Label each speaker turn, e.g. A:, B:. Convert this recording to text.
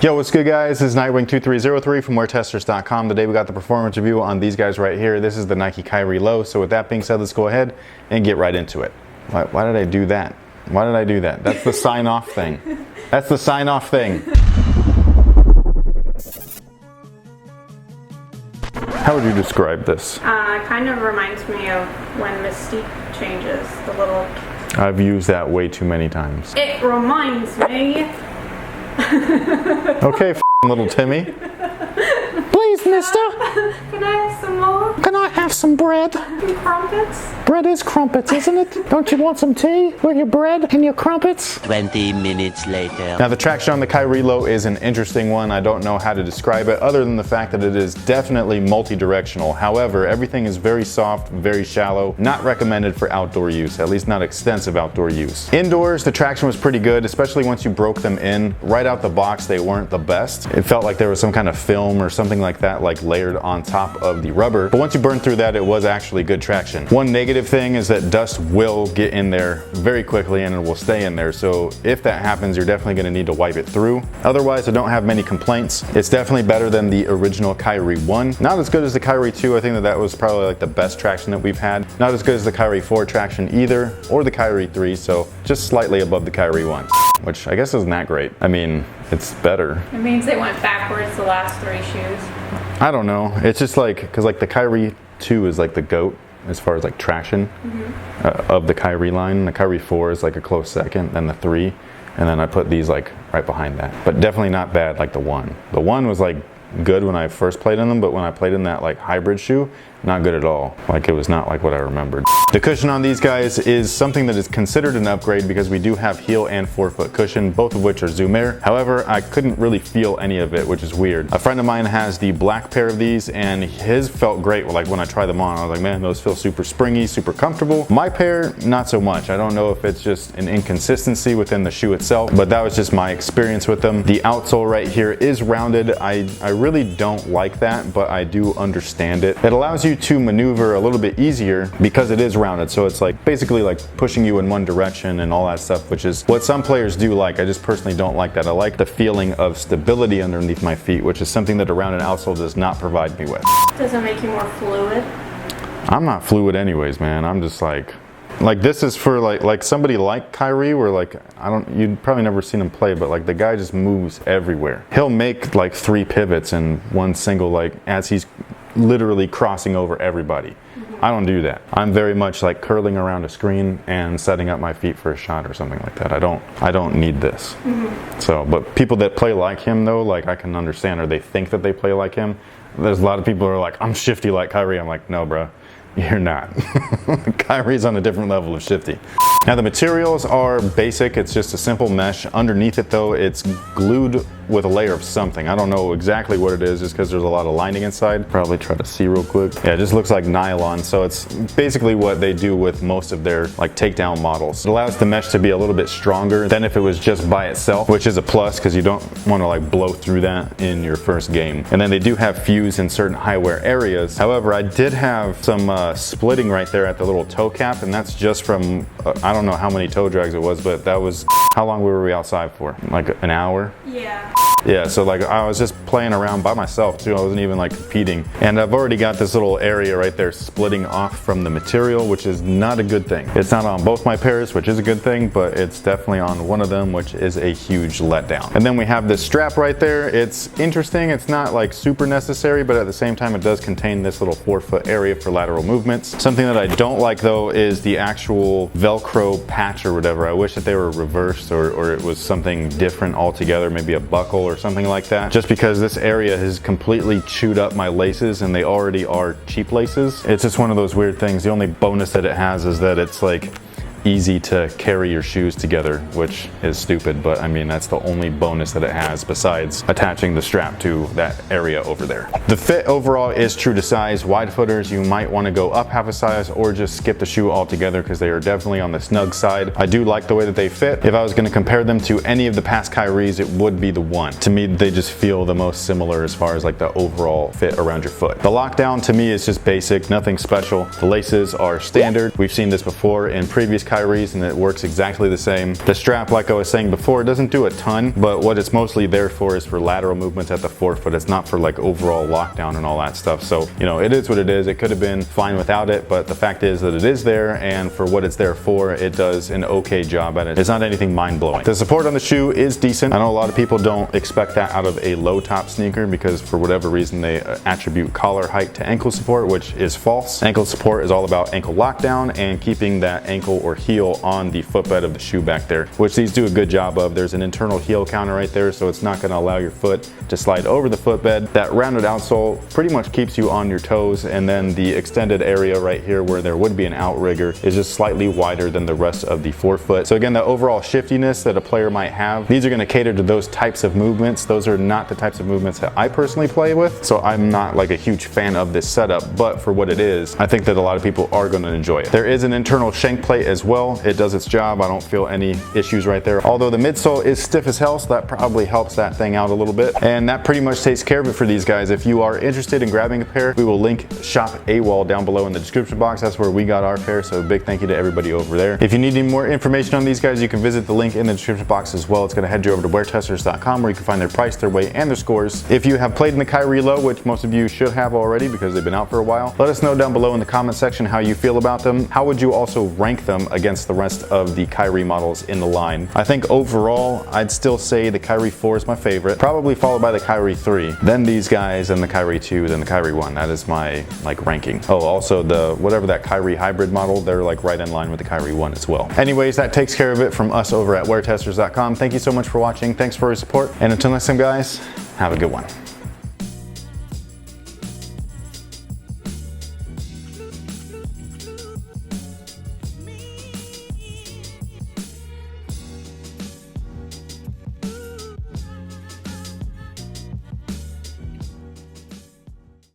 A: Yo, what's good guys? This is Nightwing2303 from WearTesters.com. Today we got the performance review on these guys right here. This is the Nike Kyrie Low. So with that being said, let's go ahead and get right into it. Why did I do that? Why did I do that? That's the sign off thing. That's the sign off thing. How would you describe this?
B: Kind of reminds me of when Mystique changes, the little...
A: I've used that way too many times.
B: It reminds me.
A: Okay, little Timmy. Please, mister.
B: Can I have some more?
A: Can I have some bread?
B: Some crumpets?
A: Bread is crumpets, isn't it? Don't you want some tea with your bread and your crumpets?
C: 20 minutes later.
A: Now the traction on the Kyrie Low is an interesting one. I don't know how to describe it other than the fact that it is definitely multi-directional. However, everything is very soft, very shallow, not recommended for outdoor use, at least not extensive outdoor use. Indoors, the traction was pretty good, especially once you broke them in. Right out the box, they weren't the best. It felt like there was some kind of film or something like that, like layered on top of the rubber. But once you burn through that, it was actually good traction. One negative thing is that dust will get in there very quickly and it will stay in there. So if that happens, you're definitely going to need to wipe it through. Otherwise, I don't have many complaints. It's definitely better than the original Kyrie 1. Not as good as the Kyrie 2. I think that was probably like the best traction that we've had. Not as good as the Kyrie 4 traction either, or the Kyrie 3. So just slightly above the Kyrie 1, which I guess isn't that great. I mean, it's better.
B: It means they went backwards the last 3 shoes.
A: I don't know. It's just like, because like the Kyrie 2 is like the GOAT as far as like traction of the Kyrie line. The Kyrie 4 is like a close second, then the 3, and then I put these like right behind that. But definitely not bad like the 1. The 1 was like good when I first played in them, but when I played in that like hybrid shoe, not good at all. Like it was not like what I remembered. The cushion on these guys is something that is considered an upgrade because we do have heel and forefoot cushion, both of which are Zoom Air. However, I couldn't really feel any of it, which is weird. A friend of mine has the black pair of these and his felt great. Like when I tried them on, I was like, man, those feel super springy, super comfortable. My pair, not so much. I don't know if it's just an inconsistency within the shoe itself, but that was just my experience with them. The outsole right here is rounded. I really don't like that, but I do understand it. It allows you to maneuver a little bit easier because it is rounded, so it's like basically like pushing you in one direction and all that stuff, which is what some players do like. I just personally don't like that. I like the feeling of stability underneath my feet, which is something that a rounded outsole does not provide me with.
B: Does it make you more fluid?
A: I'm not fluid anyways, man. I'm just like this is for like somebody like Kyrie, where like you'd probably never seen him play, but like the guy just moves everywhere. He'll make like 3 pivots in one single, like as he's literally crossing over everybody. I don't do that. I'm very much like curling around a screen and setting up my feet for a shot or something like that. I don't need this. So, but people that play like him though, like I can understand, or they think that they play like him. There's a lot of people who are like, I'm shifty like Kyrie. I'm like, no, bro. You're not. Kyrie's on a different level of shifty. Now the materials are basic. It's just a simple mesh. Underneath it though, it's glued with a layer of something. I don't know exactly what it is just because there's a lot of lining inside. Probably try to see real quick. Yeah, it just looks like nylon. So it's basically what they do with most of their like takedown models. It allows the mesh to be a little bit stronger than if it was just by itself, which is a plus because you don't want to like blow through that in your first game. And then they do have fuse in certain high wear areas. However, I did have some splitting right there at the little toe cap, and that's just from I don't know how many toe drags it was, but that was how long were we outside for? Like an hour? Yeah, so like I was just playing around by myself too. I wasn't even like competing. And I've already got this little area right there splitting off from the material, which is not a good thing. It's not on both my pairs, which is a good thing, but it's definitely on one of them, which is a huge letdown. And then we have this strap right there. It's interesting. It's not like super necessary, but at the same time, it does contain this little forefoot area for lateral movements. Something that I don't like though is the actual Velcro patch or whatever. I wish that they were reversed or it was something different altogether, maybe a buckle or something like that, just because this area has completely chewed up my laces and they already are cheap laces. It's just one of those weird things. The only bonus that it has is that it's like easy to carry your shoes together, which is stupid, but I mean that's the only bonus that it has besides attaching the strap to that area over there. The fit overall is true to size. Wide footers, you might want to go up half a size or just skip the shoe altogether because they are definitely on the snug side. I do like the way that they fit. If I was going to compare them to any of the past Kyries, it would be the 1. To me, they just feel the most similar as far as like the overall fit around your foot. The lockdown to me is just basic, nothing special. The laces are standard. We've seen this before in previous Kyrie's and it works exactly the same. The strap, like I was saying before, it doesn't do a ton, but what it's mostly there for is for lateral movements at the forefoot. It's not for like overall lockdown and all that stuff. So, you know, it is what it is. It could have been fine without it, but the fact is that it is there, and for what it's there for, it does an okay job at it. It's not anything mind-blowing. The support on the shoe is decent. I know a lot of people don't expect that out of a low top sneaker because for whatever reason they attribute collar height to ankle support, which is false. Ankle support is all about ankle lockdown and keeping that ankle or heel on the footbed of the shoe back there, which these do a good job of. There's an internal heel counter right there, so it's not going to allow your foot to slide over the footbed. That rounded outsole pretty much keeps you on your toes, and then the extended area right here where there would be an outrigger is just slightly wider than the rest of the forefoot. So again, the overall shiftiness that a player might have, these are going to cater to those types of movements. Those are not the types of movements that I personally play with, so I'm not like a huge fan of this setup, but for what it is, I think that a lot of people are going to enjoy it. There is an internal shank plate as well. It does its job. I don't feel any issues right there, although the midsole is stiff as hell, so that probably helps that thing out a little bit, and that pretty much takes care of it for these guys. If you are interested in grabbing a pair, we will link Shop AWOL down below in the description box. That's where we got our pair, so a big thank you to everybody over there. If you need any more information on these guys, you can visit the link in the description box as well. It's going to head you over to WearTesters.com where you can find their price, their weight, and their scores. If you have played in the Kyrie Low, which most of you should have already because they've been out for a while, let us know down below in the comment section how you feel about them. How would you also rank them against the rest of the Kyrie models in the line? I think overall, I'd still say the Kyrie 4 is my favorite, probably followed by the Kyrie 3, then these guys, and the Kyrie 2, then the Kyrie 1. That is my like ranking. Oh, also the whatever that Kyrie hybrid model, they're like right in line with the Kyrie 1 as well. Anyways, that takes care of it from us over at WearTesters.com. Thank you so much for watching. Thanks for your support. And until next time, guys, have a good one.